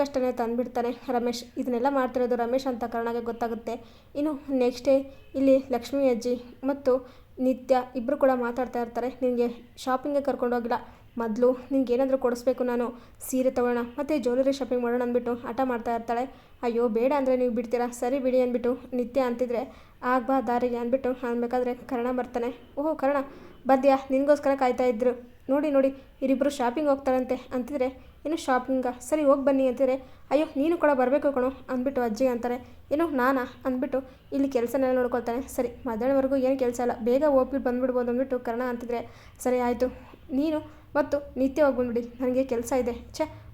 ಕಷ್ಟನೇ ತಂದುಬಿಡ್ತಾನೆ ರಮೇಶ್. ಇದನ್ನೆಲ್ಲ ಮಾಡ್ತಿರೋದು ರಮೇಶ್ ಅಂತ ಕರ್ಣಗೆ ಗೊತ್ತಾಗುತ್ತೆ. ಇನ್ನು ನೆಕ್ಸ್ಟ್ ಡೇ ಇಲ್ಲಿ ಲಕ್ಷ್ಮಿ ಅಜ್ಜಿ ಮತ್ತು ನಿತ್ಯ ಇಬ್ಬರು ಕೂಡ ಮಾತಾಡ್ತಾ ಇರ್ತಾರೆ. ನಿನಗೆ ಶಾಪಿಂಗ್ಗೆ ಕರ್ಕೊಂಡೋಗಿಲ್ಲ, ಮೊದಲು ನಿಂಗೆ ಏನಾದರೂ ಕೊಡಿಸ್ಬೇಕು, ನಾನು ಸೀರೆ ತೊಗೊಳ್ಳೋಣ ಮತ್ತು ಜ್ಯುವೆಲರಿ ಶಾಪಿಂಗ್ ಮಾಡೋಣ ಅಂದ್ಬಿಟ್ಟು ಹಠ ಮಾಡ್ತಾ ಇರ್ತಾಳೆ. ಅಯ್ಯೋ ಬೇಡ ಅಂದರೆ ನೀವು ಬಿಡ್ತೀರಾ, ಸರಿ ಬಿಡಿ ಅಂದ್ಬಿಟ್ಟು ನಿತ್ಯ ಅಂತಿದ್ರೆ ಬಾ ದಾರಿಗೆ ಅಂದ್ಬಿಟ್ಟು ಅನ್ಬೇಕಾದ್ರೆ ಕರ್ಣ ಬರ್ತಾನೆ. ಓಹೋ ಕರ್ಣ ಬಂದ್ಯಾ, ನಿನಗೋಸ್ಕರ ಕಾಯ್ತಾ ಇದ್ರು. ನೋಡಿ ನೋಡಿ ಇವರಿಬ್ಬರು ಶಾಪಿಂಗ್ ಹೋಗ್ತಾರಂತೆ ಅಂತಿದ್ರೆ, ಏನು ಶಾಪಿಂಗ, ಸರಿ ಹೋಗಿ ಬನ್ನಿ ಅಂತಿದ್ರೆ, ಅಯ್ಯೋ ನೀನು ಕೂಡ ಬರಬೇಕು ಕಣೋ ಅಂದ್ಬಿಟ್ಟು ಅಜ್ಜಿ ಅಂತಾರೆ. ಏನು ನಾನಾ ಅಂದ್ಬಿಟ್ಟು ಇಲ್ಲಿ ಕೆಲಸನೆಲ್ಲ ನೋಡ್ಕೊಳ್ತಾನೆ. ಸರಿ ಮಧ್ಯಾಹ್ನವರೆಗೂ ಏನು ಕೆಲಸ ಇಲ್ಲ, ಬೇಗ ಹೋಗ್ಬಿಟ್ಟು ಬಂದ್ಬಿಡ್ಬೋದು ಅಂದ್ಬಿಟ್ಟು ಕರ್ಣ ಅಂತಿದ್ರೆ, ಸರಿ ಆಯಿತು ನೀನು ಮತ್ತು ನಿತ್ಯ ಹೋಗಿ ಬಂದ್ಬಿಡಿ, ನನಗೆ ಕೆಲಸ ಇದೆ.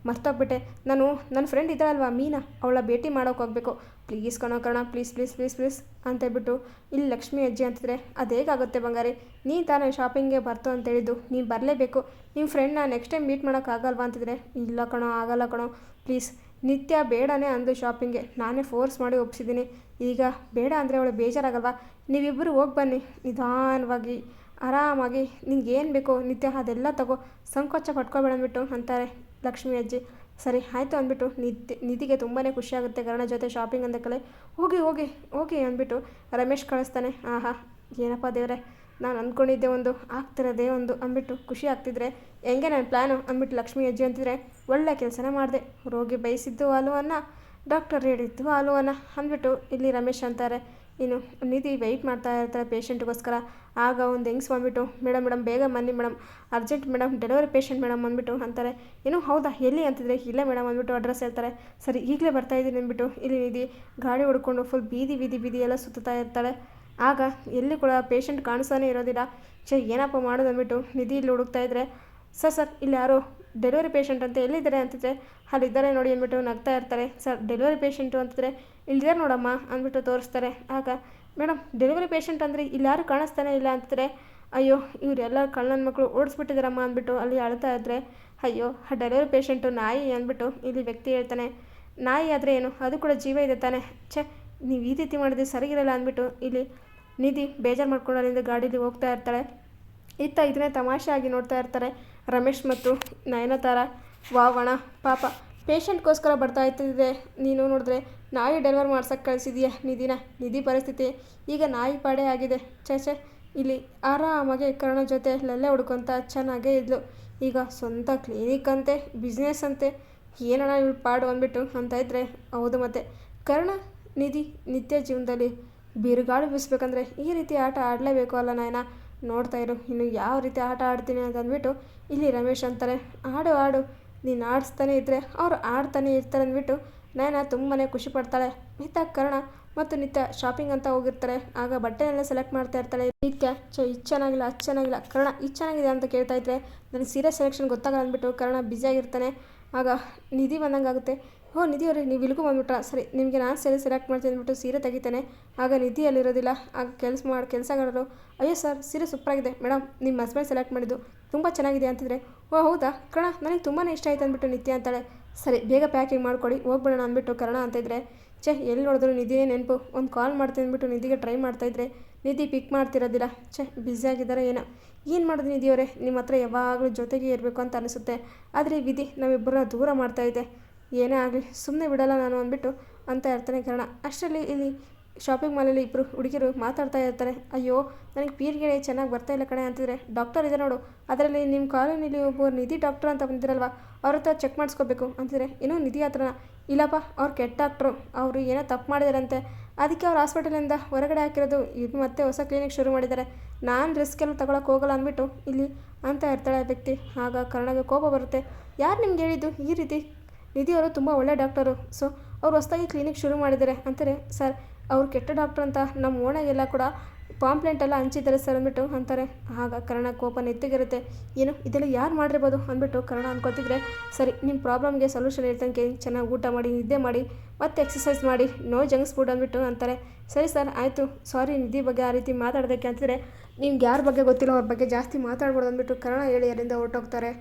ಮರ್ತೋಗ್ಬಿಟ್ಟೆ, ನಾನು ನನ್ನ ಫ್ರೆಂಡ್ ಇದ್ದಾಳಲ್ವಾ ಮೀನಾ, ಅವಳ ಭೇಟಿ ಮಾಡೋಕೆ ಹೋಗಬೇಕು, ಪ್ಲೀಸ್ ಕಣೋ Karna, please please please please ಅಂತ ಹೇಳ್ಬಿಟ್ಟು ಇಲ್ಲಿ ಲಕ್ಷ್ಮಿ ಅಜ್ಜಿ ಅಂತಿದ್ರೆ, ಅದೇಗಾಗುತ್ತೆ ಬಂಗಾರಿ, ನೀನು ತಾನೇ ಶಾಪಿಂಗ್ಗೆ ಬರ್ತು ಅಂತ ಹೇಳಿದ್ದು, ನೀನು ಬರಲೇಬೇಕು, ನಿಮ್ಮ ಫ್ರೆಂಡ್ನ ನೆಕ್ಸ್ಟ್ ಟೈಮ್ ಮೀಟ್ ಮಾಡೋಕ್ಕಾಗಲ್ವಾ ಅಂತಿದ್ರೆ, ಇಲ್ಲ ಕಣೋ ಆಗಲ್ಲ ಕಣೋ ಪ್ಲೀಸ್. ನಿತ್ಯ ಬೇಡನೇ ಅಂದು ಶಾಪಿಂಗ್ಗೆ, ನಾನೇ ಫೋರ್ಸ್ ಮಾಡಿ ಒಪ್ಪಿಸಿದ್ದೀನಿ, ಈಗ ಬೇಡ ಅಂದರೆ ಅವಳು ಬೇಜಾರಾಗಲ್ವಾ, ನೀವಿಬ್ಬರು ಹೋಗಿ ಬನ್ನಿ ನಿಧಾನವಾಗಿ ಆರಾಮಾಗಿ, ನಿಂಗೇನು ಬೇಕೋ ನಿತ್ಯ ಅದೆಲ್ಲ ತಗೋ, ಸಂಕೋಚ ಪಟ್ಕೋಬೇಡ ಅಂದ್ಬಿಟ್ಟು ಅಂತಾರೆ ಲಕ್ಷ್ಮಿ ಅಜ್ಜಿ. ಸರಿ ಆಯಿತು ಅಂದ್ಬಿಟ್ಟು ನಿಧಿಗೆ ತುಂಬಾ ಖುಷಿಯಾಗುತ್ತೆ ಕರ್ಣ ಜೊತೆ ಶಾಪಿಂಗ್ ಅಂದ ಕಲೆ. ಹೋಗಿ ಹೋಗಿ ಹೋಗಿ ಅಂದ್ಬಿಟ್ಟು ರಮೇಶ್ ಕಳಿಸ್ತಾನೆ. ಆಹಾ ಏನಪ್ಪ ದೇವರೇ, ನಾನು ಅಂದ್ಕೊಂಡಿದ್ದೆ ಒಂದು ಆಗ್ತಿರೋದೇ ಒಂದು ಅಂದ್ಬಿಟ್ಟು ಖುಷಿ ಆಗ್ತಿದ್ರೆ, ಹೆಂಗೆ ನನ್ನ ಪ್ಲ್ಯಾನು ಅಂದ್ಬಿಟ್ಟು ಲಕ್ಷ್ಮಿ ಅಜ್ಜಿ ಅಂತಿದ್ರೆ, ಒಳ್ಳೆ ಕೆಲಸನೇ ಮಾಡಿದೆ, ರೋಗಿ ಬಯಸಿದ್ದು ಹಾಲುವನ್ನ, ಡಾಕ್ಟರ್ ಹೇಳಿದ್ದು ಹಾಲುವನ್ನ ಅಂದ್ಬಿಟ್ಟು ಇಲ್ಲಿ ರಮೇಶ್ ಅಂತಾರೆ. ಇನ್ನು ನಿಧಿ ವೆಯ್ಟ್ ಮಾಡ್ತಾ ಇರ್ತಾರೆ ಪೇಷಂಟ್ಗೋಸ್ಕರ. ಆಗ ಒಂದು ಹೆಂಗ್ಸ್ ಬಂದುಬಿಟ್ಟು, ಮೇಡಮ್ ಬೇಗ ಬನ್ನಿ madam, urgent madam, delivery patient madam ಅಂದ್ಬಿಟ್ಟು ಅಂತಾರೆ. ಏನು ಹೌದಾ ಎಲ್ಲಿ ಅಂತಿದ್ರೆ, ಇಲ್ಲೇ ಮೇಡಮ್ ಅಂದ್ಬಿಟ್ಟು ಅಡ್ರೆಸ್ ಹೇಳ್ತಾರೆ. ಸರಿ ಈಗಲೇ ಬರ್ತಾಯಿದ್ದೀನಿ ಅಂದ್ಬಿಟ್ಟು ಇಲ್ಲಿ ನಿಧಿ ಗಾಡಿ ಹುಡ್ಕೊಂಡು ಫುಲ್ ಬೀದಿ ಎಲ್ಲ ಸುತ್ತಾ ಇರ್ತಾಳೆ. ಆಗ ಎಲ್ಲಿ ಕೂಡ ಪೇಷಂಟ್ ಕಾಣಿಸ್ತಾನೆ ಇರೋದಿಲ್ಲ. ಏನಪ್ಪ ಮಾಡೋದು ಅಂದ್ಬಿಟ್ಟು ನಿಧಿ ಇಲ್ಲಿ ಹುಡುಕ್ತಾ ಇದ್ರೆ, ಸರ್ ಇಲ್ಲಿ ಯಾರೋ ಡೆಲಿವರಿ ಪೇಷಂಟ್ ಅಂತ ಎಲ್ಲಿದ್ದಾರೆ ಅಂತಿದ್ರೆ, ಅಲ್ಲಿದ್ದಾರೆ ನೋಡಿ ಅಂದ್ಬಿಟ್ಟು ನಗ್ತಾ ಇರ್ತಾರೆ. ಸರ್ ಡೆಲಿವರಿ ಪೇಷಂಟು ಅಂತಿದ್ರೆ, ಇಲ್ಲಿದ್ದಾರೆ ನೋಡಮ್ಮ ಅಂದ್ಬಿಟ್ಟು ತೋರಿಸ್ತಾರೆ. ಆಗ ಮೇಡಮ್ ಡೆಲಿವರಿ ಪೇಷಂಟ್ ಅಂದರೆ ಇಲ್ಲಿ ಯಾರು ಕಾಣಿಸ್ತಾನೆ ಇಲ್ಲ ಅಂತಿದ್ರೆ, ಅಯ್ಯೋ ಇವರೆಲ್ಲ ಕಳ್ಳನ ಮಕ್ಕಳು ಓಡಿಸ್ಬಿಟ್ಟಿದ್ದಾರಮ್ಮ ಅಂದ್ಬಿಟ್ಟು ಅಲ್ಲಿ ಅಳ್ತಾ ಇದ್ದರೆ, ಅಯ್ಯೋ ಆ ಡೆಲಿವರಿ ಪೇಷಂಟು ನಾಯಿ ಅಂದ್ಬಿಟ್ಟು ಇಲ್ಲಿ ವ್ಯಕ್ತಿ ಹೇಳ್ತಾನೆ. ನಾಯಿ ಆದರೆ ಏನು, ಅದು ಕೂಡ ಜೀವ ಇದೆ ತಾನೆ, ನೀವು ಈ ರೀತಿ ಮಾಡಿದ್ರೆ ಸರಿಗಿರಲ್ಲ ಅಂದ್ಬಿಟ್ಟು ಇಲ್ಲಿ ನಿಧಿ ಬೇಜಾರು ಮಾಡ್ಕೊಂಡು ಅಲ್ಲಿಂದ ಗಾಡೀಲಿ ಹೋಗ್ತಾ ಇರ್ತಾಳೆ. ಇದನ್ನೇ ತಮಾಷೆ ಆಗಿ ನೋಡ್ತಾ ಇರ್ತಾರೆ ರಮೇಶ್ ಮತ್ತು ನಯನತಾರ. ವಾವಣ ಪಾಪ ಪೇಷಂಟ್ಗೋಸ್ಕರ ಬರ್ತಾ ಇರ್ತಿದ್ದೆ, ನೀನು ನೋಡಿದ್ರೆ ನಾಯಿ ಡೆಲಿವರ್ ಮಾಡ್ಸೋಕ್ಕೆ ಕಳಿಸಿದೀಯ ನಿಧಿ ಪರಿಸ್ಥಿತಿ ಈಗ ನಾಯಿ ಪಾಡೇ ಆಗಿದೆ. ಇಲ್ಲಿ ಆರಾಮಾಗಿ ಕರ್ಣ ಜೊತೆ ಲಲ್ಲೆ ಹುಡ್ಕೊಂತ ಚೆನ್ನಾಗೇ ಇದ್ಲು. ಈಗ ಸ್ವಂತ ಕ್ಲಿನಿಕ್ ಅಂತೆ, ಬಿಸ್ನೆಸ್ ಅಂತೆ, ಏನಣ್ಣ ಇವ್ಳು ಪಾಡು ಅಂದ್ಬಿಟ್ಟು ಅಂತ ಇದ್ದರೆ, ಹೌದು ಮತ್ತೆ ಕರ್ಣ ನಿಧಿ ನಿತ್ಯ ಜೀವನದಲ್ಲಿ ಬಿರುಗಾಳು ಬೀಸ್ಬೇಕಂದ್ರೆ ಈ ರೀತಿ ಆಟ ಆಡಲೇಬೇಕು ಅಲ್ಲ ನಾಯನ, ನೋಡ್ತಾ ಇರು ಇನ್ನು ಯಾವ ರೀತಿ ಆಟ ಆಡ್ತೀನಿ ಅಂತ ಅಂದ್ಬಿಟ್ಟು ಇಲ್ಲಿ ರಮೇಶ್ ಅಂತಾರೆ. ಆಡು ನೀನು ಆಡಿಸ್ತಾನೆ ಇದ್ದರೆ ಅವ್ರು ಆಡ್ತಾನೆ ಇರ್ತಾರೆ ಅಂದ್ಬಿಟ್ಟು ನಯನ ತುಂಬಾ ಖುಷಿ ಪಡ್ತಾಳೆ. ಇತ್ತ ಕರ್ಣ ಮತ್ತು ನಿತ್ಯ ಶಾಪಿಂಗ್ ಅಂತ ಹೋಗಿರ್ತಾರೆ. ಆಗ ಬಟ್ಟೆನೆಲ್ಲ ಸೆಲೆಕ್ಟ್ ಮಾಡ್ತಾ ಇರ್ತಾಳೆ. ನಿತ್ಯ ಇದು ಚೆನ್ನಾಗಿಲ್ಲ ಅದು ಚೆನ್ನಾಗಿಲ್ಲ, ಕರ್ಣ ಇದು ಚೆನ್ನಾಗಿದೆ ಅಂತ ಕೇಳ್ತಾ ಇದ್ರೆ, ನನಗೆ ಸೀರೆ ಸೆಲೆಕ್ಷನ್ ಗೊತ್ತಾಗಲ್ಲ ಅಂದ್ಬಿಟ್ಟು ಕರ್ಣ ಬ್ಯುಸಿಯಾಗಿರ್ತಾನೆ. ಆಗ ನಿಧಿ ಬಂದಂಗಾಗುತ್ತೆ. ಓ ನಿಧಿ ಅವರೇ ನೀವು ಇಲ್ಲಿಗೂ ಬಂದ್ಬಿಟ್ರ, ಸರಿ ನಿಮಗೆ ನಾನು ಸೆಲೆಕ್ಟ್ ಮಾಡ್ತೀನಿ ಅಂದ್ಬಿಟ್ಟು ಸೀರೆ ತೆಗಿತಾನೆ. ಆಗ ನಿಧಿ ಅಲ್ಲಿರೋದಿಲ್ಲ. ಆಗ ಕೆಲಸಗಾರರು, ಅಯ್ಯೋ ಸರ್ ಸೀರೆ ಸೂಪರಾಗಿದೆ ಮೇಡಮ್, ನಿಮ್ಮ ಹಸ್ಬೆಂಡ್ ಸೆಲೆಕ್ಟ್ ಮಾಡಿದ್ದು ತುಂಬ ಚೆನ್ನಾಗಿದೆ ಅಂತಿದ್ರೆ, ಓ ಹೌದಾ ಕರ್ಣ ನನಗೆ ತುಂಬಾ ಇಷ್ಟ ಆಯ್ತು ಅಂದ್ಬಿಟ್ಟು ನಿತ್ಯ ಅಂತಾಳೆ. ಸರಿ ಬೇಗ ಪ್ಯಾಕಿಂಗ್ ಮಾಡ್ಕೊಡಿ ಹೋಗ್ಬಿಡೋಣ ಅಂದ್ಬಿಟ್ಟು ಕರ್ಣ ಅಂತಿದ್ರೆ, ಎಲ್ಲಿ ನೋಡಿದ್ರು ನಿಧಿನೇ ನೆನಪು, ಒಂದು ಕಾಲ್ ಮಾಡ್ತೀನಿ ಅಂದ್ಬಿಟ್ಟು ನಿಧಿಗೆ ಟ್ರೈ ಮಾಡ್ತಾಯಿದ್ರೆ ನಿಧಿ ಪಿಕ್ ಮಾಡ್ತಿರೋದಿಲ್ಲ. ಬ್ಯುಸಿಯಾಗಿದ್ದಾರೆ ಏನೋ, ಏನು ಮಾಡೋದು ನಿಧಿಯವರೇ, ನಿಮ್ಮ ಹತ್ರ ಯಾವಾಗಲೂ ಜೊತೆಗೆ ಇರಬೇಕು ಅಂತ ಅನಿಸುತ್ತೆ, ಆದರೆ ವಿಧಿ ನಾವಿಬ್ಬರನ್ನ ದೂರ ಮಾಡ್ತಾಯಿದೆ, ಏನೇ ಆಗಲಿ ಸುಮ್ಮನೆ ಬಿಡಲ್ಲ ನಾನು ಅಂದ್ಬಿಟ್ಟು ಅಂತ ಇರ್ತಾನೆ ಕರ್ಣ. ಅಷ್ಟರಲ್ಲಿ ಇಲ್ಲಿ ಶಾಪಿಂಗ್ ಮಾಲಲ್ಲಿ ಇಬ್ಬರು ಹುಡುಗಿರು ಮಾತಾಡ್ತಾ ಇರ್ತಾರೆ. ಅಯ್ಯೋ ನನಗೆ ಪೀರಿಯಡ್ ಚೆನ್ನಾಗಿ ಬರ್ತಾಯಿಲ್ಲ ಕಣೆ ಅಂತಿದ್ರೆ, ಡಾಕ್ಟರ್ ಇದೆ ನೋಡು, ಅದರಲ್ಲಿ ನಿಮ್ಮ ಕಾಲೇಜಲ್ಲಿ ಒಬ್ಬ ನಿಧಿ ಡಾಕ್ಟರ್ ಅಂತ ಬಂದಿರಲ್ವ, ಅವ್ರ ಹತ್ರ ಚೆಕ್ ಮಾಡಿಸ್ಕೋಬೇಕು ಅಂತಿದ್ರೆ, ಏನೋ ನಿಧಿ ಹತ್ರನ, ಇಲ್ಲಪ್ಪ ಅವ್ರು ಕೆಟ್ಟ ಡಾಕ್ಟ್ರು, ಅವರು ಏನೋ ತಪ್ಪು ಮಾಡಿದಾರಂತೆ, ಅದಕ್ಕೆ ಅವ್ರು ಹಾಸ್ಪಿಟಲಿಂದ ಹೊರಗಡೆ ಹಾಕಿರೋದು, ಇದು ಮತ್ತೆ ಹೊಸ ಕ್ಲಿನಿಕ್ ಶುರು ಮಾಡಿದ್ದಾರೆ, ನಾನು ರಿಸ್ಕ್ ಎಲ್ಲ ತಗೊಳಕ್ಕೆ ಹೋಗಲ್ಲ ಅಂದ್ಬಿಟ್ಟು ಇಲ್ಲಿ ಅಂತ ಇರ್ತಾಳೆ ವ್ಯಕ್ತಿ. ಆಗ ಕರ್ಣಗೆ ಕೋಪ ಬರುತ್ತೆ. ಯಾರು ನಿಮ್ಗೆ ಹೇಳಿದ್ದು ಈ ರೀತಿ, ನಿಧಿಯವರು ತುಂಬ ಒಳ್ಳೆ ಡಾಕ್ಟರು, ಸೊ ಅವ್ರು ಹೊಸದಾಗಿ ಕ್ಲಿನಿಕ್ ಶುರು ಮಾಡಿದ್ದಾರೆ ಅಂತಾರೆ. ಸರ್ ಅವ್ರು ಕೆಟ್ಟ ಡಾಕ್ಟ್ರ್ ಅಂತ ನಮ್ಮ ಓಣೆಗೆಲ್ಲ ಕೂಡ ಪಾಂಪ್ಲೆಂಟ್ ಎಲ್ಲ ಹಂಚಿದ್ದಾರೆ ಸರ್ ಅಂದ್ಬಿಟ್ಟು ಅಂತಾರೆ. ಆಗ ಕರ್ಣ ಕೋಪ ನೆತ್ತಿಗಿರುತ್ತೆ. ಏನು ಇದೆಲ್ಲ ಯಾರು ಮಾಡಿರ್ಬೋದು ಅಂದ್ಬಿಟ್ಟು ಕರ್ಣ ಅನ್ಕೊತಿದ್ರೆ, ಸರಿ ನಿಮ್ಮ ಪ್ರಾಬ್ಲಮ್ಗೆ ಸೊಲ್ಯೂಷನ್ ಇರ್ತಂಗೆ ಚೆನ್ನಾಗಿ ಊಟ ಮಾಡಿ, ನಿದ್ದೆ ಮಾಡಿ, ಮತ್ತು ಎಕ್ಸಸೈಸ್ ಮಾಡಿ, ನೋ ಜಂಕ್ಸ್ ಫುಡ್ ಅಂದ್ಬಿಟ್ಟು ಅಂತಾರೆ. ಸರಿ ಸರ್ ಆಯಿತು, ಸಾರಿ ನಿಧಿ ಬಗ್ಗೆ ಆ ರೀತಿ ಮಾತಾಡೋದಕ್ಕೆ ಅಂತಿದ್ರೆ, ನಿಮ್ಗೆ ಯಾರ ಬಗ್ಗೆ ಗೊತ್ತಿಲ್ಲ ಅವ್ರ ಬಗ್ಗೆ ಜಾಸ್ತಿ ಮಾತಾಡ್ಬೋದು ಅಂದ್ಬಿಟ್ಟು ಕರ್ಣ ಹೇಳಿ ಅಲ್ಲಿಂದ ಹೊರಟೋಗ್ತಾರೆ.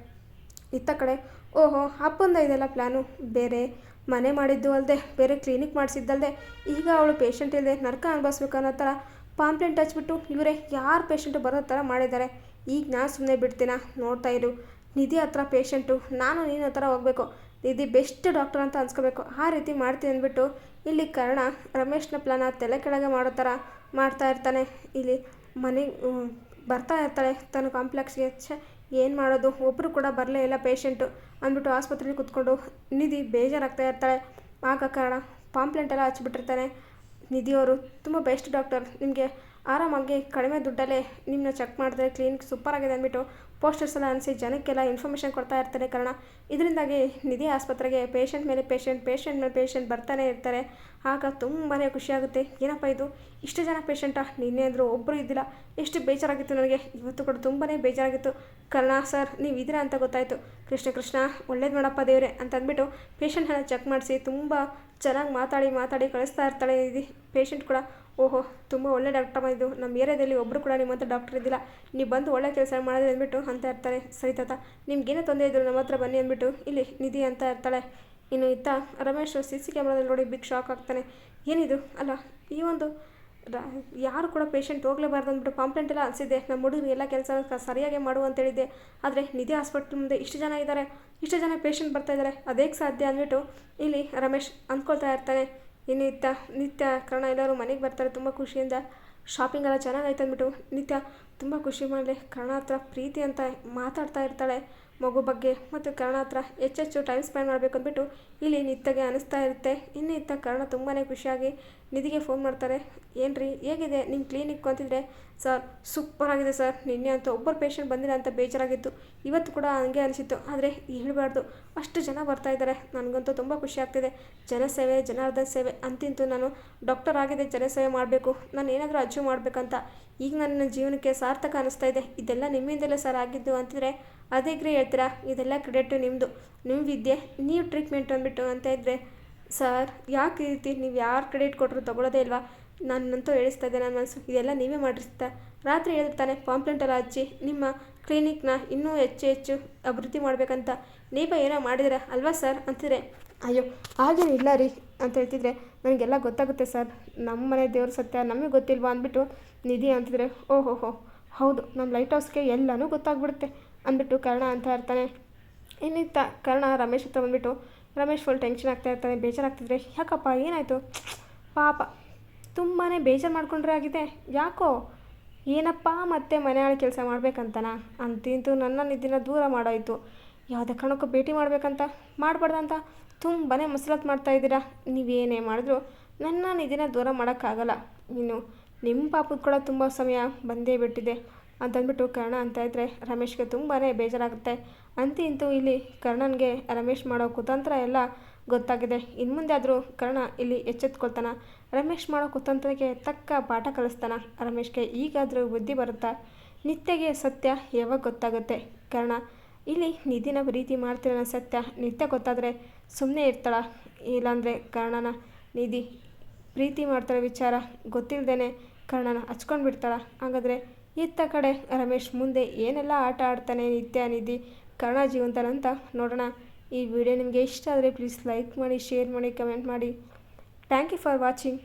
ಇತ್ತ ಕಡೆ ಓಹೋ ಅಪ್ಪಂದ ಇದೆಲ್ಲ ಪ್ಲ್ಯಾನು, ಬೇರೆ ಮನೆ ಮಾಡಿದ್ದು ಅಲ್ಲದೆ ಬೇರೆ ಕ್ಲಿನಿಕ್ ಮಾಡಿಸಿದ್ದಲ್ಲದೆ ಈಗ ಅವಳು ಪೇಷಂಟ್ ಇಲ್ಲದೆ ನರ್ಕ ಅನುಭವಿಸ್ಬೇಕು ಅನ್ನೋ ಥರ ಪಾಂಪ್ಲೆಂಟ್ ಹಚ್ಬಿಟ್ಟು ಇವರೇ ಯಾರು ಪೇಷಂಟು ಬರೋ ಥರ ಮಾಡಿದ್ದಾರೆ. ಈಗ ನಾನು ಸುಮ್ಮನೆ ಬಿಡ್ತೀನ, ನೋಡ್ತಾ ಇರು, ನಿಧಿ ಹತ್ರ ಪೇಷಂಟು, ನಾನು ನೀನು ಹತ್ರ ಹೋಗಬೇಕು, ನಿಧಿ ಬೆಸ್ಟ್ ಡಾಕ್ಟರ್ ಅಂತ ಅನ್ಸ್ಕೋಬೇಕು, ಆ ರೀತಿ ಮಾಡ್ತೀನಿ ಅಂದ್ಬಿಟ್ಟು ಇಲ್ಲಿ ಕರ್ಣ ರಮೇಶ್ನ ಪ್ಲಾನ ತಲೆ ಕೆಳಗೆ ಮಾಡೋ ಥರ ಮಾಡ್ತಾ ಇರ್ತಾನೆ. ಇಲ್ಲಿ ಮನೆಗೆ ಬರ್ತಾ ಇರ್ತಾಳೆ ತನ್ನ ಕಾಂಪ್ಲೆಕ್ಸ್ಗೆ. ಏನು ಮಾಡೋದು, ಒಬ್ಬರು ಕೂಡ ಬರಲೇ ಇಲ್ಲ ಪೇಷಂಟು ಅಂದ್ಬಿಟ್ಟು ಆಸ್ಪತ್ರೆಯಲ್ಲಿ ಕೂತ್ಕೊಂಡು ನಿಧಿ ಬೇಜಾರಾಗ್ತಾ ಇರ್ತಾಳೆ. ಆಗ ಕಾರಣ ಪಾಂಪ್ಲೆಂಟ್ ಎಲ್ಲ ಹಚ್ಬಿಟ್ಟಿರ್ತಾನೆ. ನಿಧಿಯವರು ತುಂಬ ಬೆಸ್ಟ್ ಡಾಕ್ಟರ್, ನಿಮಗೆ ಆರಾಮಾಗಿ ಕಡಿಮೆ ದುಡ್ಡಲ್ಲೇ ನಿಮ್ಮನ್ನ ಚೆಕ್ ಮಾಡಿದ್ರೆ ಕ್ಲಿನಿಕ್ ಸೂಪರ್ ಆಗಿದೆ ಅಂದ್ಬಿಟ್ಟು ಪೋಸ್ಟರ್ಸ್ ಎಲ್ಲ ಅನಿಸಿ ಜನಕ್ಕೆಲ್ಲ ಇನ್ಫಾರ್ಮೇಷನ್ ಕೊಡ್ತಾ ಇರ್ತಾರೆ ಕಾರಣ. ಇದರಿಂದಾಗಿ ನಿಧಿ ಆಸ್ಪತ್ರೆಗೆ ಪೇಷಂಟ್ ಮೇಲೆ ಪೇಷಂಟ್ ಬರ್ತಾನೆ ಇರ್ತಾರೆ. ಆಗ ತುಂಬಾ ಖುಷಿಯಾಗುತ್ತೆ. ಏನಪ್ಪ ಇದು, ಇಷ್ಟು ಜನ ಪೇಷಂಟಾ, ನಿನ್ನೆ ಅಂದರೂ ಒಬ್ಬರು ಇದ್ದಿಲ್ಲ, ಎಷ್ಟು ಬೇಜಾರಾಗಿತ್ತು ನನಗೆ, ಇವತ್ತು ಕೂಡ ತುಂಬಾ ಬೇಜಾರಾಗಿತ್ತು. ಕರ್ಣ ಸರ್ ನೀವು ಇದ್ದೀರಾ ಅಂತ ಗೊತ್ತಾಯಿತು, ಕೃಷ್ಣ ಒಳ್ಳೇದು ಮಾಡಪ್ಪ ದೇವ್ರೆ ಅಂತ ಅಂದ್ಬಿಟ್ಟು ಪೇಷಂಟ್ನೆಲ್ಲ ಚೆಕ್ ಮಾಡಿಸಿ ತುಂಬ ಚೆನ್ನಾಗಿ ಮಾತಾಡಿ ಕಳಿಸ್ತಾ ಇರ್ತಾಳೆ ನಿಧಿ. ಪೇಷಂಟ್ ಕೂಡ ಓಹೋ ತುಂಬ ಒಳ್ಳೆ ಡಾಕ್ಟರ್ ಬಂದಿದ್ದು, ನಮ್ಮ ಏರಿಯಾದಲ್ಲಿ ಒಬ್ಬರು ಕೂಡ ನಿಮ್ಮಂಥ ಡಾಕ್ಟರ್ ಇದ್ದಿಲ್ಲ, ನೀವು ಬಂದು ಒಳ್ಳೆ ಕೆಲಸ ಮಾಡಿದ್ರೆ ಅಂದ್ಬಿಟ್ಟು ಅಂತ ಇರ್ತಾರೆ. ಸರಿ ತಾತ, ನಿಮ್ಗೇನೇ ತೊಂದರೆ ಇದ್ರು ನಮ್ಮ ಹತ್ರ ಬನ್ನಿ ಅಂದ್ಬಿಟ್ಟು ಇಲ್ಲಿ ನಿಧಿ ಅಂತ ಇರ್ತಾಳೆ. ಇನ್ನು ಇತ್ತ ರಮೇಶ್ CC ಕ್ಯಾಮ್ರಾದಲ್ಲಿ ನೋಡಿ ಬಿಗ್ ಶಾಕ್ ಆಗ್ತಾನೆ. ಏನಿದು, ಅಲ್ಲ ಈ ಒಂದು ಯಾರು ಕೂಡ ಪೇಷಂಟ್ ಹೋಗಲೇಬಾರ್ದು ಅಂದ್ಬಿಟ್ಟು ಪಾಂಪ್ಲೆಂಟ್ ಎಲ್ಲ ಅನಿಸಿದ್ದೆ, ನಮ್ಮ ಹುಡುಗರು ಎಲ್ಲ ಕೆಲಸ ಸರಿಯಾಗಿ ಮಾಡು ಅಂತೇಳಿದ್ದೆ, ಆದರೆ ನಿಧಿ ಹಾಸ್ಪಿಟ್ಲ್ ಮುಂದೆ ಇಷ್ಟು ಜನ ಇದ್ದಾರೆ, ಇಷ್ಟು ಜನ ಪೇಷಂಟ್ ಬರ್ತಾ ಇದ್ದಾರೆ, ಅದೇಗೆ ಸಾಧ್ಯ ಅಂದ್ಬಿಟ್ಟು ಇಲ್ಲಿ ರಮೇಶ್ ಅಂದ್ಕೊಳ್ತಾ ಇರ್ತಾನೆ. ಇನ್ನು ನಿತ್ಯ ಕರ್ಣ ಎಲ್ಲರೂ ಮನೆಗೆ ಬರ್ತಾರೆ ತುಂಬ ಖುಷಿಯಿಂದ. ಶಾಪಿಂಗ್ ಎಲ್ಲ ಚೆನ್ನಾಗಾಯ್ತು ಅಂದ್ಬಿಟ್ಟು ನಿತ್ಯ ತುಂಬ ಖುಷಿ ಮಾಡಲಿ ಕರ್ಣ ಹತ್ರ ಪ್ರೀತಿ ಅಂತ ಮಾತಾಡ್ತಾ ಇರ್ತಾಳೆ ಮಗು ಬಗ್ಗೆ. ಮತ್ತು ಕರ್ಣ ಹತ್ರ ಹೆಚ್ಚೆಚ್ಚು ಟೈಮ್ ಸ್ಪೆಂಡ್ ಮಾಡಬೇಕು ಅಂದ್ಬಿಟ್ಟು ಇಲ್ಲಿ ನಿತ್ಯಗೆ ಅನಿಸ್ತಾ ಇರುತ್ತೆ. ಇನ್ನು ಇತ್ತ ಕರ್ಣ ತುಂಬಾ ಖುಷಿಯಾಗಿ ನಿಧಿಗೆ ಫೋನ್ ಮಾಡ್ತಾರೆ. ಏನ್ರಿ ಹೇಗಿದೆ ನಿಮ್ಮ ಕ್ಲಿನಿಕ್ ಅಂತಿದ್ರೆ, ಸರ್ ಸೂಪರ್ ಆಗಿದೆ ಸರ್, ನಿನ್ನೆ ಅಂತ ಒಬ್ಬರು ಪೇಷಂಟ್ ಬಂದಿಲ್ಲ ಅಂತ ಬೇಜಾರಾಗಿತ್ತು, ಇವತ್ತು ಕೂಡ ಹಂಗೆ ಅನಿಸಿತ್ತು, ಆದರೆ ಹೇಳಬಾರ್ದು ಅಷ್ಟು ಜನ ಬರ್ತಾ ಇದ್ದಾರೆ, ನನಗಂತೂ ತುಂಬ ಖುಷಿ ಆಗ್ತಿದೆ. ಜನಸೇವೆ ಜನಾರ್ದನ ಸೇವೆ ಅಂತಿಂತೂ ನಾನು ಡಾಕ್ಟರ್ ಆಗಿದೆ, ಜನಸೇವೆ ಮಾಡಬೇಕು, ನಾನು ಏನಾದರೂ ಅಚೀವ್ ಮಾಡಬೇಕಂತ ಈಗ ನನ್ನ ಜೀವನಕ್ಕೆ ಸಾರ್ಥಕ ಅನ್ನಿಸ್ತಾ ಇದೆ. ಇದೆಲ್ಲ ನಿಮ್ಮಿಂದಲೇ ಸರ್ ಆಗಿದ್ದು ಅಂತಿದ್ರೆ ಅದೇಗ್ರಿ ಹೇಳ್ತೀರಾ, ಇದೆಲ್ಲ ಕ್ರೆಡಿಟ್ ನಿಮ್ಮದು, ನಿಮ್ಮ ವಿದ್ಯೆ ನೀವು ಟ್ರೀಟ್ಮೆಂಟ್ ಅಂದ್ಬಿಟ್ಟು ಅಂತ ಇದ್ದರೆ ಸರ್ ಯಾಕೆ ಈ ರೀತಿ ನೀವು ಯಾರು ಕ್ರೆಡಿಟ್ ಕೊಟ್ಟರು ತೊಗೊಳ್ಳೋದೇ ಇಲ್ವಾ, ನನ್ನಂತೂ ಹೇಳಿಸ್ತಾ ಇದೆ ನನ್ನ ಮನಸ್ಸು, ಇದೆಲ್ಲ ನೀವೇ ಮಾಡಿರ್ತಾ ರಾತ್ರಿ ಹೇಳಿರ್ತಾನೆ ಪಾಂಪ್ಲೆಂಟೆಲ್ಲ ಹಚ್ಚಿ ನಿಮ್ಮ ಕ್ಲಿನಿಕ್ನ ಇನ್ನೂ ಹೆಚ್ಚು ಅಭಿವೃದ್ಧಿ ಮಾಡಬೇಕಂತ ನೀವೇ ಏನೋ ಮಾಡಿದಿರ ಅಲ್ವಾ ಸರ್ ಅಂತಿದ್ರೆ, ಅಯ್ಯೋ ಹಾಗೇನಿಲ್ಲ ರೀ ಅಂತ ಹೇಳ್ತಿದ್ರೆ, ನನಗೆಲ್ಲ ಗೊತ್ತಾಗುತ್ತೆ ಸರ್, ನಮ್ಮ ಮನೆ ದೇವ್ರ ಸತ್ಯ ನಮಗೆ ಗೊತ್ತಿಲ್ವಾ ಅಂದ್ಬಿಟ್ಟು ನಿಧಿ ಅಂತಿದ್ರೆ, ಓಹೋ ಹೌದು ನಮ್ಮ ಲೈಟ್ ಹೌಸ್ಗೆ ಎಲ್ಲನೂ ಗೊತ್ತಾಗ್ಬಿಡುತ್ತೆ ಅಂದ್ಬಿಟ್ಟು ಕರ್ಣ ಅಂತ ಇರ್ತಾನೆ. ಇನ್ನಿತ್ತ ಕರ್ಣ ರಮೇಶ್ ಹತ್ರ ಬಂದುಬಿಟ್ಟು ರಮೇಶ್ ಫುಲ್ ಟೆನ್ಷನ್ ಆಗ್ತಾ ಇರ್ತಾನೆ, ಬೇಜಾರಾಗ್ತಿದ್ರೆ, ಯಾಕಪ್ಪ ಏನಾಯಿತು, ಪಾಪ ತುಂಬಾ ಬೇಜಾರು ಮಾಡ್ಕೊಂಡ್ರೆ ಆಗಿದೆ, ಯಾಕೋ ಏನಪ್ಪ ಮತ್ತೆ ಮನೆ ಆಳು ಕೆಲಸ ಮಾಡ್ಬೇಕಂತನಾ, ಅಂತಿಂತೂ ನನ್ನ ನಿಧಿನ ದೂರ ಮಾಡೋಯ್ತು, ಯಾವುದೇ ಕಾರಣಕ್ಕೂ ಭೇಟಿ ಮಾಡಬೇಕಂತ ಮಾಡಬಾರ್ದಂತ ತುಂಬಾ ಮಸಲತ್ತು ಮಾಡ್ತಾಯಿದ್ದೀರಾ, ನೀವೇನೇ ಮಾಡಿದ್ರು ನನ್ನ ನಿಧಿನ ದೂರ ಮಾಡೋಕ್ಕಾಗಲ್ಲ, ಇನ್ನು ನಿಮ್ಮ ಪಾಪದ ಕೂಡ ತುಂಬ ಸಮಯ ಬಂದೇ ಬಿಟ್ಟಿದೆ ಅಂತಂದ್ಬಿಟ್ಟು ಕರ್ಣ ಅಂತ ಇದ್ದರೆ ರಮೇಶ್ಗೆ ತುಂಬಾ ಬೇಜಾರಾಗುತ್ತೆ. ಇಂತೂ ಇಲ್ಲಿ ಕರ್ಣನ್ಗೆ ರಮೇಶ್ ಮಾಡೋ ಕುತಂತ್ರ ಎಲ್ಲ ಗೊತ್ತಾಗಿದೆ. ಇನ್ನು ಮುಂದೆ ಆದರೂ ಕರ್ಣ ಇಲ್ಲಿ ಎಚ್ಚೆತ್ಕೊಳ್ತಾನ, ರಮೇಶ್ ಮಾಡೋ ಕುತಂತ್ರಕ್ಕೆ ತಕ್ಕ ಪಾಠ ಕಲಿಸ್ತಾನ. ರಮೇಶ್ಗೆ ಈಗಾದರೂ ಬುದ್ಧಿ ಬರುತ್ತಾ, ನಿತ್ಯಗೆ ಸತ್ಯ ಯಾವಾಗ ಗೊತ್ತಾಗುತ್ತೆ, ಕರ್ಣ ಇಲ್ಲಿ ನಿಧಿನ ಪ್ರೀತಿ ಮಾಡ್ತಿರೋ ಸತ್ಯ ನಿತ್ಯ ಗೊತ್ತಾದರೆ ಸುಮ್ಮನೆ ಇರ್ತಾಳ, ಇಲ್ಲಾಂದರೆ ಕರ್ಣನ ನಿಧಿ ಪ್ರೀತಿ ಮಾಡ್ತಾಳೆ ವಿಚಾರ ಗೊತ್ತಿಲ್ಲದೇ ಕರ್ಣನ ಹಚ್ಕೊಂಡು ಬಿಡ್ತಾಳ. ಹಾಗಾದರೆ ಇತ್ತ ಕಡೆ ರಮೇಶ್ ಮುಂದೆ ಏನೆಲ್ಲ ಆಟ ಆಡ್ತಾನೆ ನಿಧಿ ಕರ್ಣ ಜೀವಂತನ ಅಂತ ನೋಡೋಣ. ಈ ವಿಡಿಯೋ ನಿಮಗೆ ಇಷ್ಟ ಆದರೆ ಪ್ಲೀಸ್ ಲೈಕ್ ಮಾಡಿ, ಶೇರ್ ಮಾಡಿ, ಕಮೆಂಟ್ ಮಾಡಿ. Thank you for watching.